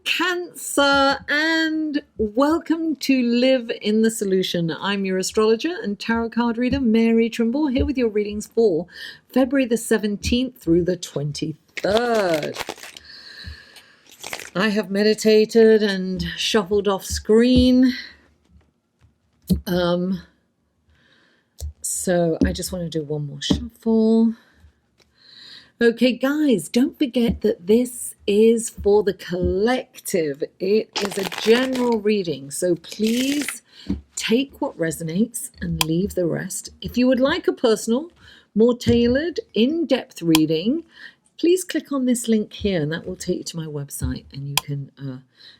Cancer, and welcome to Live in the Solution. I'm your astrologer and tarot card reader, Mary Trimble, here with your readings for February the 17th through the 23rd. I have meditated and shuffled off screen. So I just want to do one more shuffle. Okay, guys, don't forget that this is for the collective. It is a general reading, so please take what resonates and leave the rest. If you would like a personal, more tailored, in-depth reading, please click on this link here and that will take you to my website and you can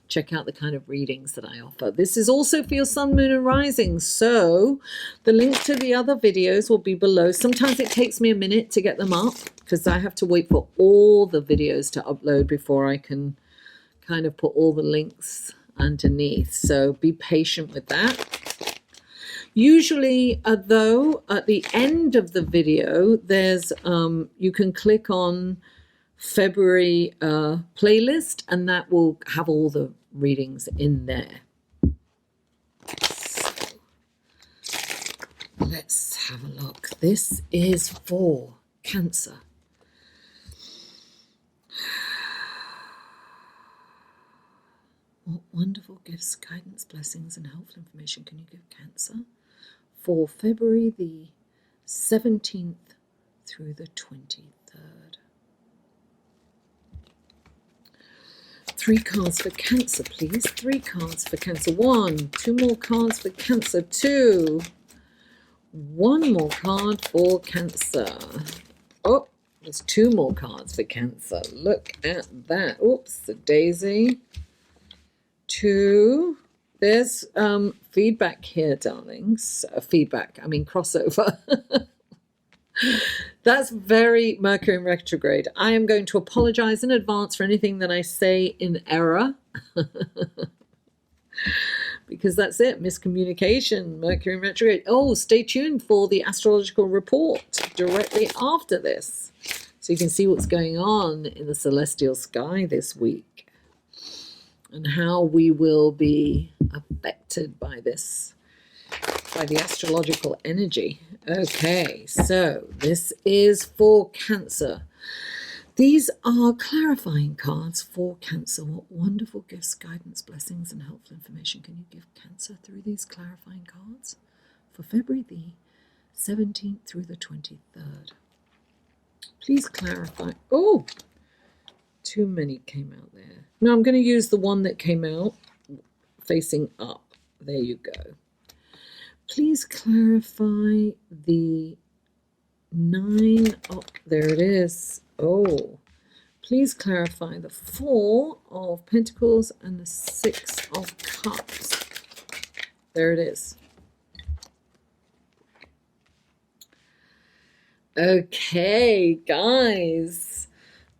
check out the kind of readings that I offer. This is also for your sun, moon and rising, so the link to the other videos will be below. Sometimes it takes me a minute to get them up because I have to wait for all the videos to upload before I can kind of put all the links underneath, so be patient with that. Usually, though, at the end of the video, there's you can click on February playlist, and that will have all the readings in there. So, let's have a look. This is for Cancer. What wonderful gifts, guidance, blessings, and helpful information can you give Cancer for February the 17th through the 23rd? 3 cards for Cancer, please. 3 cards for Cancer. 1, 2 more cards for Cancer. 2, 1 more card for Cancer. Oh, there's 2 more cards for Cancer. Look at that. Oops, a daisy. 2. There's feedback here, darlings. Feedback, I mean crossover. That's very Mercury in retrograde. I am going to apologize in advance for anything that I say in error. Because that's it, miscommunication, Mercury in retrograde. Oh, stay tuned for the astrological report directly after this, so you can see what's going on in the celestial sky this week and how we will be affected by this, by the astrological energy. Okay, so this is for Cancer. These are clarifying cards for Cancer. What wonderful gifts, guidance, blessings, and helpful information can you give Cancer through these clarifying cards for February the 17th through the 23rd? Please clarify. Oh, too many came out there. No, I'm going to use the one that came out facing up. There you go. Please clarify the 9 of, there it is. Oh, please clarify the 4 of Pentacles and the 6 of Cups. There it is. Okay, guys,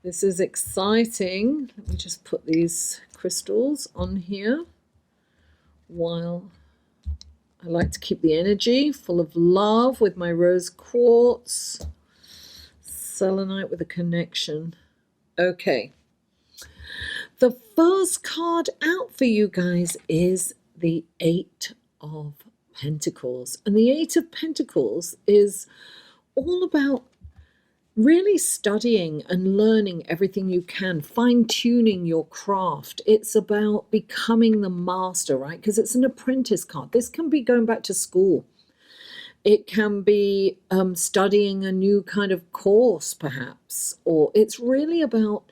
this is exciting. Let me just put these crystals on here while I like to keep the energy full of love with my rose quartz. Selenite with a connection. Okay. The first card out for you guys is the 8 of Pentacles. And the 8 of Pentacles is all about really studying and learning everything you can, fine-tuning your craft. It's about becoming the master, right? Because it's an apprentice card. This can be going back to school. It can be studying a new kind of course, perhaps. Or it's really about,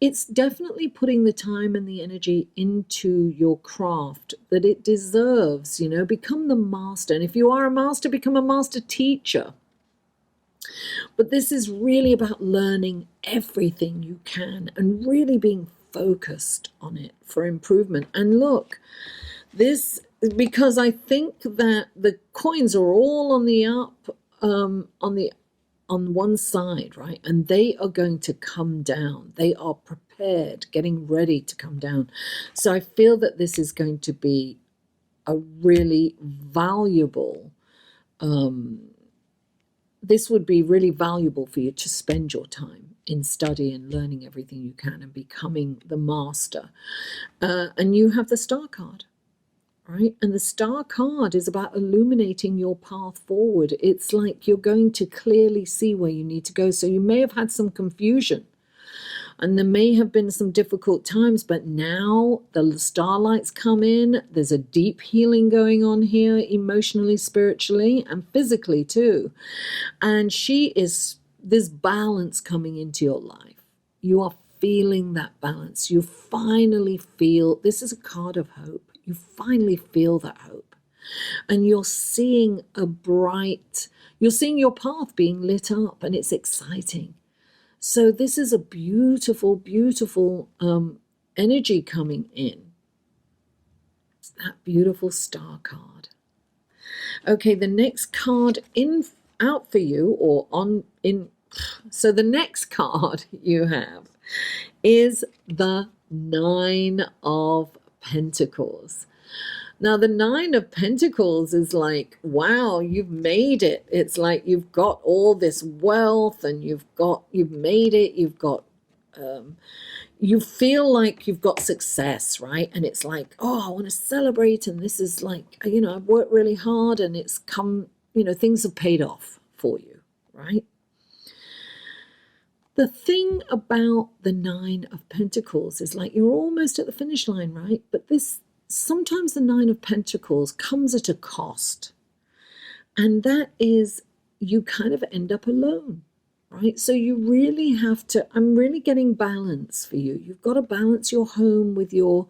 it's definitely putting the time and the energy into your craft that it deserves, you know, become the master. And if you are a master, become a master teacher. But this is really about learning everything you can and really being focused on it for improvement. And look, this, because I think that the coins are all on the up, on one side, right? And they are going to come down. They are prepared, getting ready to come down. So I feel that this is going to be a really valuable this would be really valuable for you to spend your time in study and learning everything you can and becoming the master. And you have the Star card, right? And the Star card is about illuminating your path forward. It's like you're going to clearly see where you need to go. So you may have had some confusion, and there may have been some difficult times, but now the starlights come in. There's a deep healing going on here, emotionally, spiritually, and physically too. And there's balance coming into your life. You are feeling that balance. You finally feel, this is a card of hope. You finally feel that hope. And you're seeing you're seeing your path being lit up, and it's exciting. So this is a beautiful, beautiful energy coming in. That beautiful Star card. Okay, the next card out for you, so the next card you have is the Nine of Pentacles. Now, the Nine of Pentacles is like, wow, you've made it. It's like you've got all this wealth, and you've made it. You feel like you've got success, right? And it's like, oh, I want to celebrate. And this is like, I've worked really hard, and it's come, things have paid off for you, right? The thing about the Nine of Pentacles is like you're almost at the finish line, right? But sometimes the Nine of Pentacles comes at a cost. And that is, you kind of end up alone, right? So you really have to, I'm really getting balance for you. You've got to balance your home with your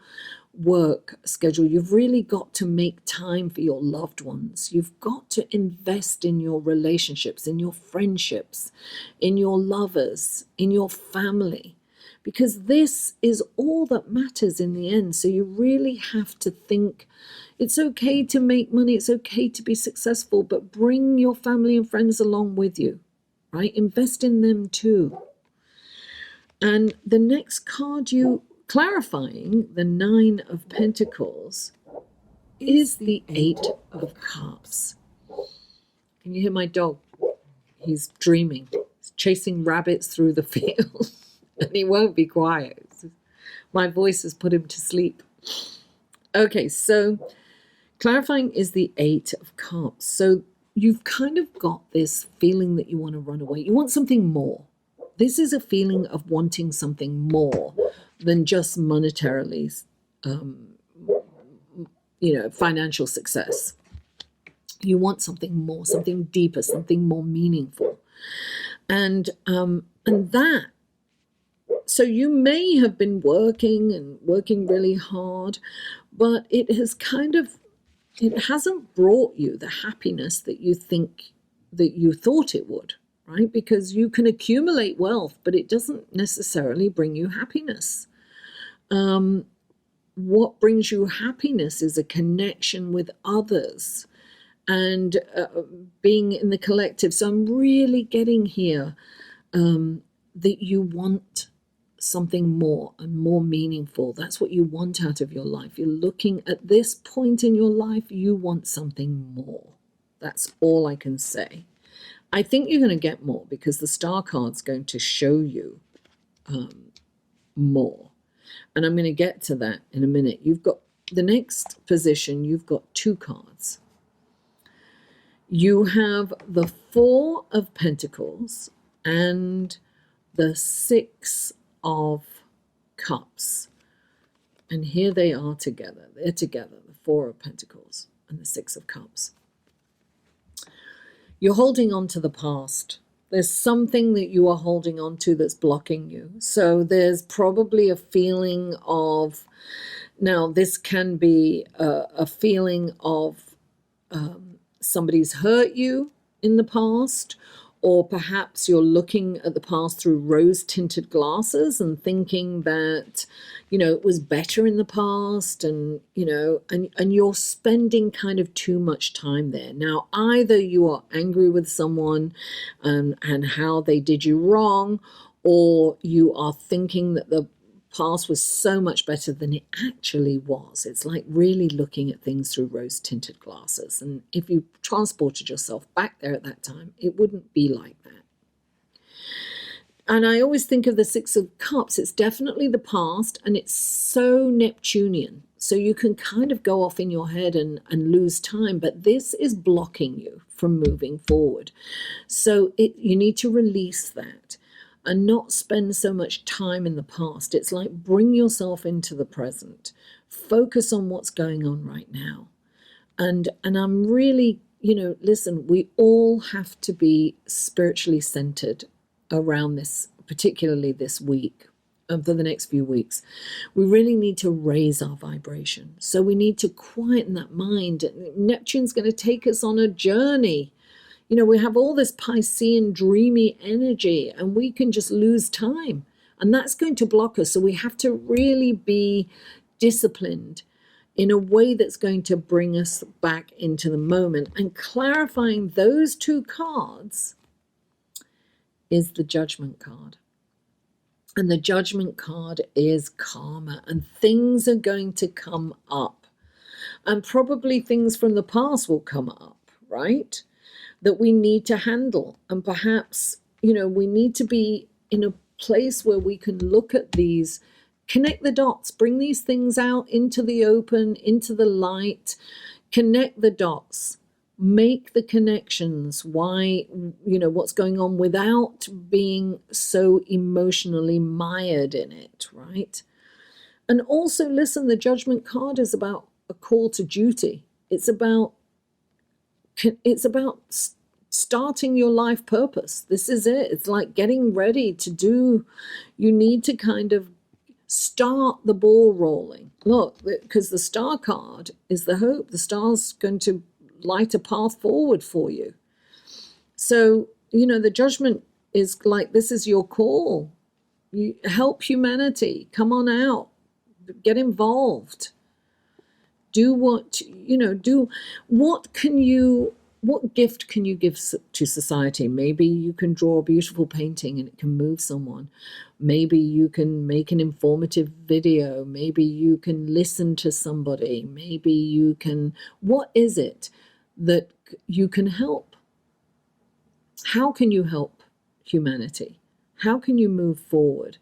work schedule. You've really got to make time for your loved ones. You've got to invest in your relationships, in your friendships, in your lovers, in your family, because this is all that matters in the end. So you really have to think, it's okay to make money, it's okay to be successful, but bring your family and friends along with you, right? Invest in them too. And the next card clarifying the Nine of Pentacles is the Eight of Cups. Can you hear my dog? He's dreaming. He's chasing rabbits through the field. And he won't be quiet. My voice has put him to sleep. Okay, so clarifying is the Eight of Cups. So you've kind of got this feeling that you want to run away. You want something more. This is a feeling of wanting something more than just monetarily, financial success. You want something more, something deeper, something more meaningful. And that, so you may have been working really hard, but it hasn't brought you the happiness that you thought it would, right? Because you can accumulate wealth, but it doesn't necessarily bring you happiness. What brings you happiness is a connection with others and being in the collective. So I'm really getting here that you want something more and more meaningful. That's what you want out of your life. You're looking at this point in your life, you want something more. That's all I can say. I think you're going to get more because the Star card's going to show you more. And I'm going to get to that in a minute. You've got the next position, you've got two cards. You have the Four of Pentacles and the Six of Cups. And here they are together. They're together, the Four of Pentacles and the Six of Cups. You're holding on to the past. There's something that you are holding on to that's blocking you. So there's probably a feeling of, now this can be a feeling of somebody's hurt you in the past, or perhaps you're looking at the past through rose-tinted glasses and thinking that, it was better in the past, and, and you're spending kind of too much time there. Now, either you are angry with someone and how they did you wrong, or you are thinking that the past was so much better than it actually was. It's like really looking at things through rose-tinted glasses. And if you transported yourself back there at that time, it wouldn't be like that. And I always think of the Six of Cups. It's definitely the past, and it's so Neptunian. So you can kind of go off in your head and lose time, but this is blocking you from moving forward. So you need to release that and not spend so much time in the past. It's like bring yourself into the present. Focus on what's going on right now. And I'm really, listen, we all have to be spiritually centered around this, particularly this week, for the next few weeks. We really need to raise our vibration. So we need to quieten that mind. Neptune's going to take us on a journey. We have all this Piscean dreamy energy, and we can just lose time, and that's going to block us. So we have to really be disciplined in a way that's going to bring us back into the moment. And clarifying those two cards is the Judgment card. And the Judgment card is karma, and things are going to come up. And probably things from the past will come up, right? That we need to handle. And perhaps, we need to be in a place where we can look at these, connect the dots, bring these things out into the open, into the light, connect the dots. Make the connections, why, what's going on, without being so emotionally mired in it, right? And also, listen, the Judgment card is about a call to duty. It's about starting your life purpose. This is it. It's like getting ready to do, you need to kind of start the ball rolling. Look, because the Star card is the hope. The star's going to light a path forward for you. So, the Judgment is like, this is your call. You help humanity. Come on out. Get involved. Do what, what gift can you give to society? Maybe you can draw a beautiful painting and it can move someone. Maybe you can make an informative video. Maybe you can listen to somebody. Maybe you can, what is it that you can help? How can you help humanity? How can you move forward?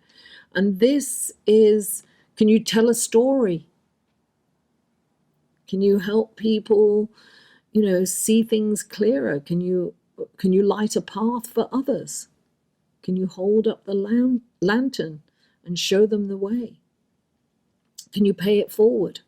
And this is, can you tell a story? Can you help people, see things clearer? Can you light a path for others? Can you hold up the lantern and show them the way? Can you pay it forward?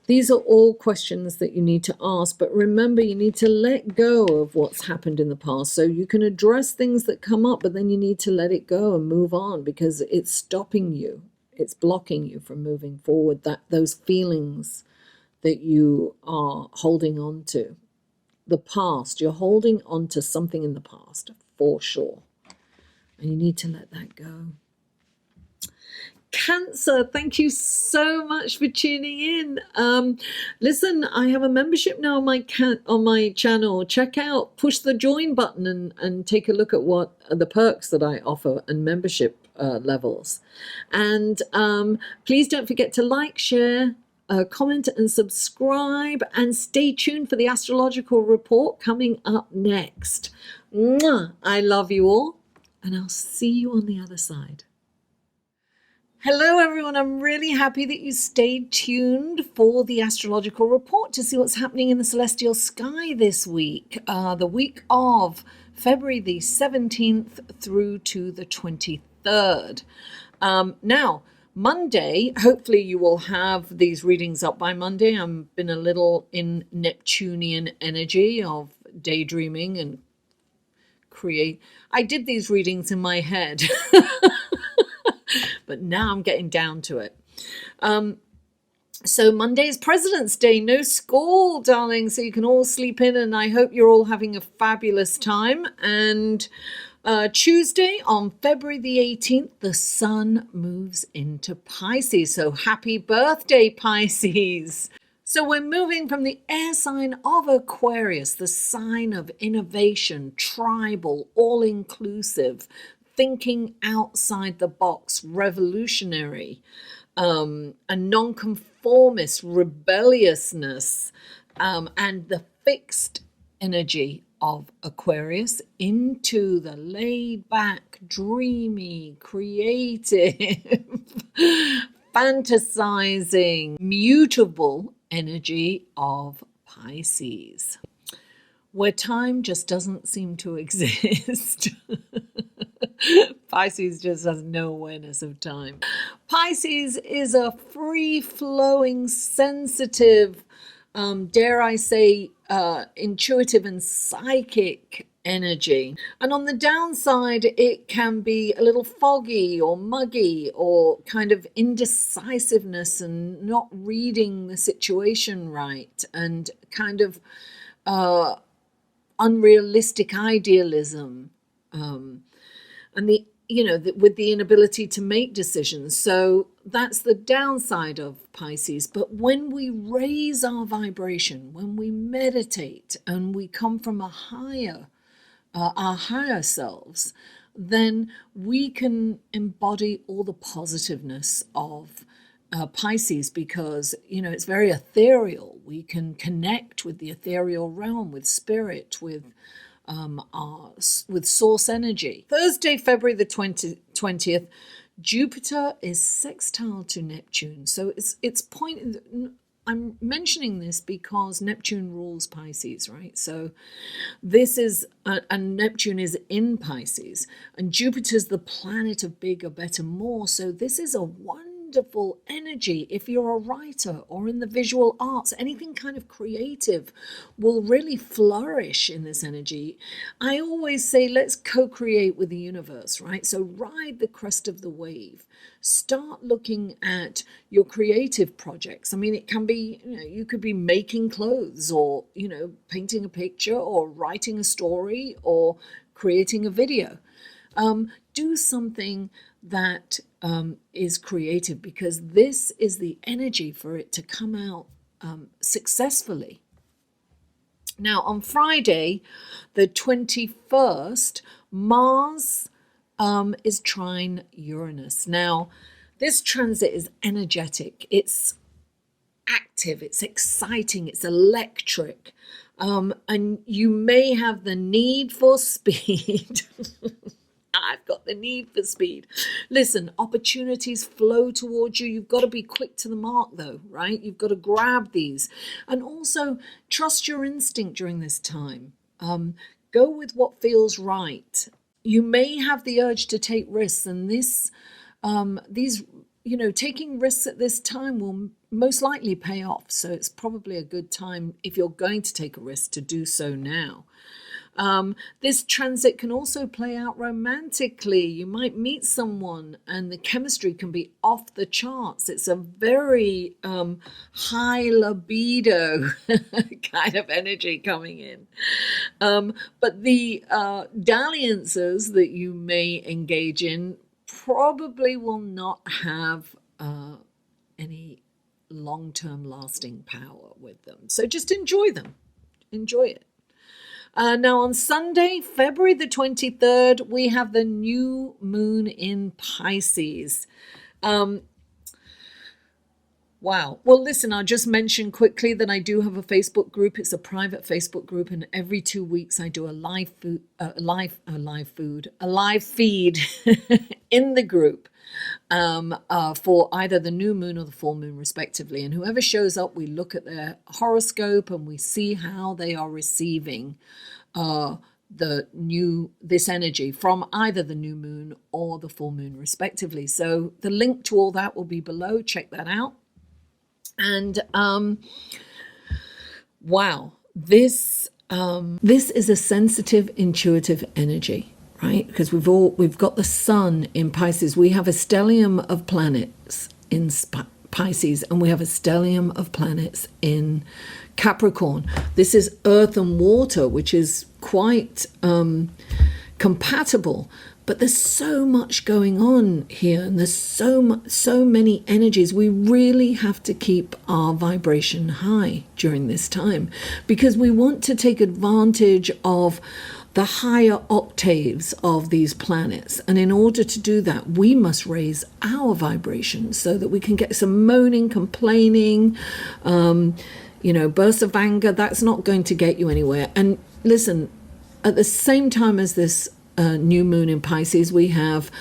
These are all questions that you need to ask, but remember, you need to let go of what's happened in the past. So you can address things that come up, but then you need to let it go and move on, because it's stopping you. It's blocking you from moving forward, those feelings that you are holding on to. The past, you're holding on to something in the past, for sure. And you need to let that go. Cancer, thank you so much for tuning in. Listen, I have a membership now on my channel. Check out, push the join button and take a look at what the perks that I offer and membership levels. And please don't forget to like, share, comment and subscribe, and stay tuned for the astrological report coming up next. Mwah! I love you all, and I'll see you on the other side. Hello everyone, I'm really happy that you stayed tuned for the astrological report to see what's happening in the celestial sky this week, the week of February the 17th through to the 23rd. Now, Monday, hopefully you will have these readings up by Monday. I've been a little in Neptunian energy of daydreaming and I did these readings in my head. But now I'm getting down to it. So Monday is President's Day. No school, darling, so you can all sleep in, and I hope you're all having a fabulous time. And Tuesday, on February the 18th, the sun moves into Pisces. So happy birthday, Pisces. So we're moving from the air sign of Aquarius, the sign of innovation, tribal, all-inclusive, thinking outside the box, revolutionary, a nonconformist, rebelliousness, and the fixed energy of Aquarius into the laid back, dreamy, creative, fantasizing, mutable energy of Pisces, where time just doesn't seem to exist. Pisces just has no awareness of time. Pisces is a free-flowing, sensitive, dare I say, intuitive and psychic energy. And on the downside, it can be a little foggy or muggy or kind of indecisiveness and not reading the situation right, and kind of unrealistic idealism, and with the inability to make decisions. So that's the downside of Pisces. But when we raise our vibration, when we meditate and we come from our higher selves, then we can embody all the positiveness of Pisces, because it's very ethereal. We can connect with the ethereal realm, with spirit, with source energy. Thursday, February the 20th, Jupiter is sextile to Neptune. So I'm mentioning this because Neptune rules Pisces, right? So this is, and Neptune is in Pisces, and Jupiter's the planet of bigger, better, more. So this is a wonderful energy. If you're a writer or in the visual arts, anything kind of creative will really flourish in this energy. I always say, let's co-create with the universe, right? So ride the crest of the wave. Start looking at your creative projects. I mean, it can be, you could be making clothes, or, painting a picture, or writing a story, or creating a video. Do something that is creative, because this is the energy for it to come out successfully. Now, on Friday, the 21st, Mars is trine Uranus. Now, this transit is energetic. It's active. It's exciting. It's electric. And you may have the need for speed. I've got the need for speed. Listen, opportunities flow towards you. You've got to be quick to the mark, though, right? You've got to grab these. And also, trust your instinct during this time. Go with what feels right. You may have the urge to take risks, and taking risks at this time will most likely pay off. So it's probably a good time, if you're going to take a risk, to do so now. This transit can also play out romantically. You might meet someone and the chemistry can be off the charts. It's a very high libido kind of energy coming in. But the dalliances that you may engage in probably will not have any long-term lasting power with them. So just enjoy them. Enjoy it. Now on Sunday, February the 23rd, we have the new moon in Pisces. Wow. Well, listen, I'll just mention quickly that I do have a Facebook group. It's a private Facebook group, and every 2 weeks I do a live feed in the group for either the new moon or the full moon, respectively. And whoever shows up, we look at their horoscope and we see how they are receiving this energy from either the new moon or the full moon, respectively. So the link to all that will be below. Check that out. And wow, this is a sensitive, intuitive energy. Right? Because we've got the sun in Pisces. We have a stellium of planets in Pisces, and we have a stellium of planets in Capricorn. This is earth and water, which is quite compatible. But there's so much going on here, and there's so many energies. We really have to keep our vibration high during this time, because we want to take advantage of the higher octaves of these planets. And in order to do that, we must raise our vibration so that we can get some moaning, complaining, bursts of anger. That's not going to get you anywhere. And listen, at the same time as this new moon in Pisces, we have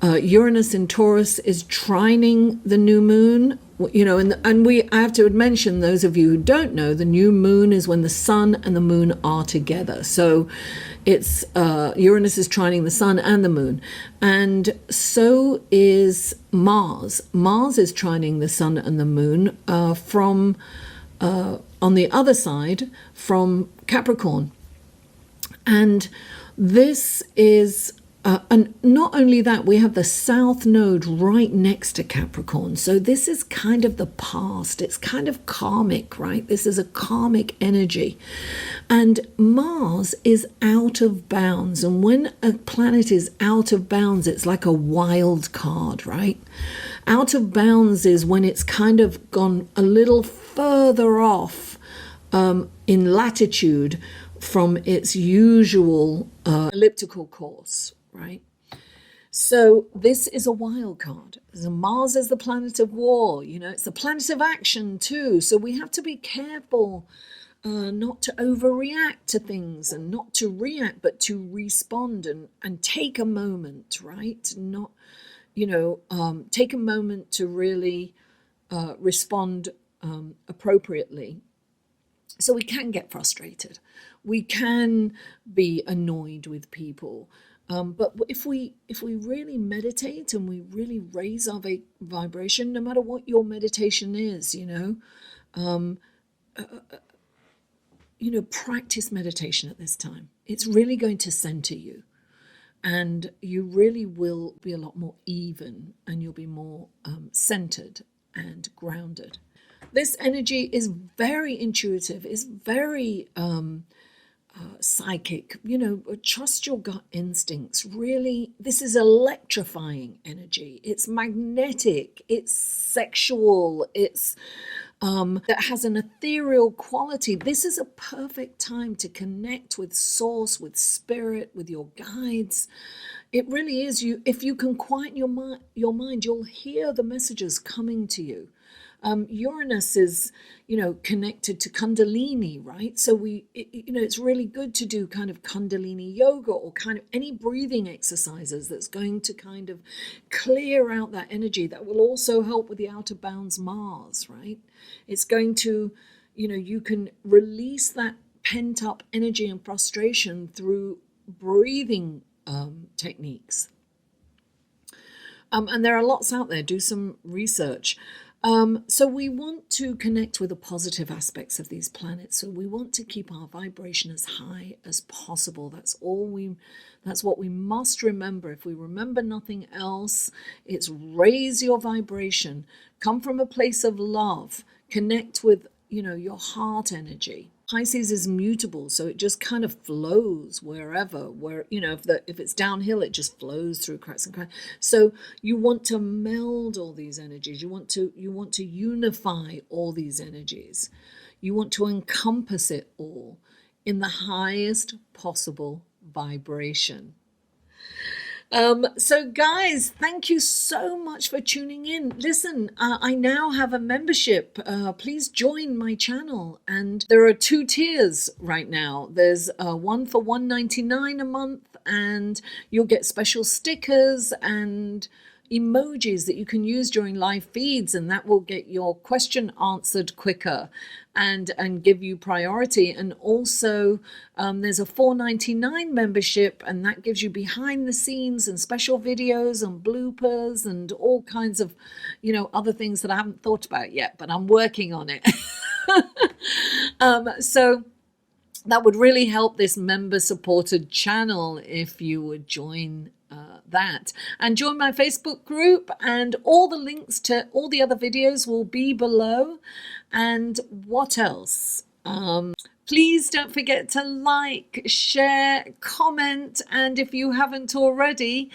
Uranus in Taurus is trining the new moon. I have to mention, those of you who don't know, the new moon is when the sun and the moon are together. So it's Uranus is trining the sun and the moon, and so is Mars. Mars is trining the sun and the moon from on the other side from Capricorn, and this is and not only that, we have the South Node right next to Capricorn. So this is kind of the past. It's kind of karmic, right? This is a karmic energy. And Mars is out of bounds. And when a planet is out of bounds, it's like a wild card, right? Out of bounds is when it's kind of gone a little further off in latitude from its usual elliptical course. Right, so this is a wild card. So Mars is the planet of war. It's the planet of action too. So we have to be careful not to overreact to things, and not to react, but to respond and take a moment. Right, not take a moment to really respond appropriately. So we can get frustrated. We can be annoyed with people. But if we really meditate and we really raise our vibration, no matter what your meditation is, practice meditation at this time. It's really going to center you, and you really will be a lot more even, and you'll be more centered and grounded. This energy is very intuitive. It's very psychic. Trust your gut instincts. Really, this is electrifying energy. It's magnetic. It's sexual. It's that has an ethereal quality. This is a perfect time to connect with source, with spirit, with your guides. It really is. If you can quieten your mind, you'll hear the messages coming to you. Uranus is, connected to Kundalini, right? So it's really good to do kind of Kundalini yoga, or kind of any breathing exercises that's going to kind of clear out that energy. That will also help with the outer bounds Mars, right? It's going to, you can release that pent up energy and frustration through breathing techniques. And there are lots out there. Do some research. So we want to connect with the positive aspects of these planets. So we want to keep our vibration as high as possible. That's what we must remember. If we remember nothing else, it's raise your vibration. Come from a place of love. Connect with, your heart energy. Pisces is mutable, so it just kind of flows wherever. If it's downhill, it just flows through cracks and cracks. So you want to meld all these energies. You want to unify all these energies. You want to encompass it all in the highest possible vibration. So guys, thank you so much for tuning in. Listen, I now have a membership. Please join my channel, and there are 2 tiers right now. There's one for $1.99 a month, and you'll get special stickers and emojis that you can use during live feeds, and that will get your question answered quicker and give you priority. And also there's a $4.99 membership, and that gives you behind the scenes and special videos and bloopers and all kinds of other things that I haven't thought about yet, but I'm working on it. So that would really help this member supported channel if you would join that, and join my Facebook group, and all the links to all the other videos will be below. And what else? Please don't forget to like, share, comment, and if you haven't already,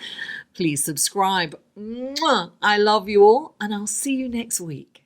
please subscribe. Mwah! I love you all, and I'll see you next week.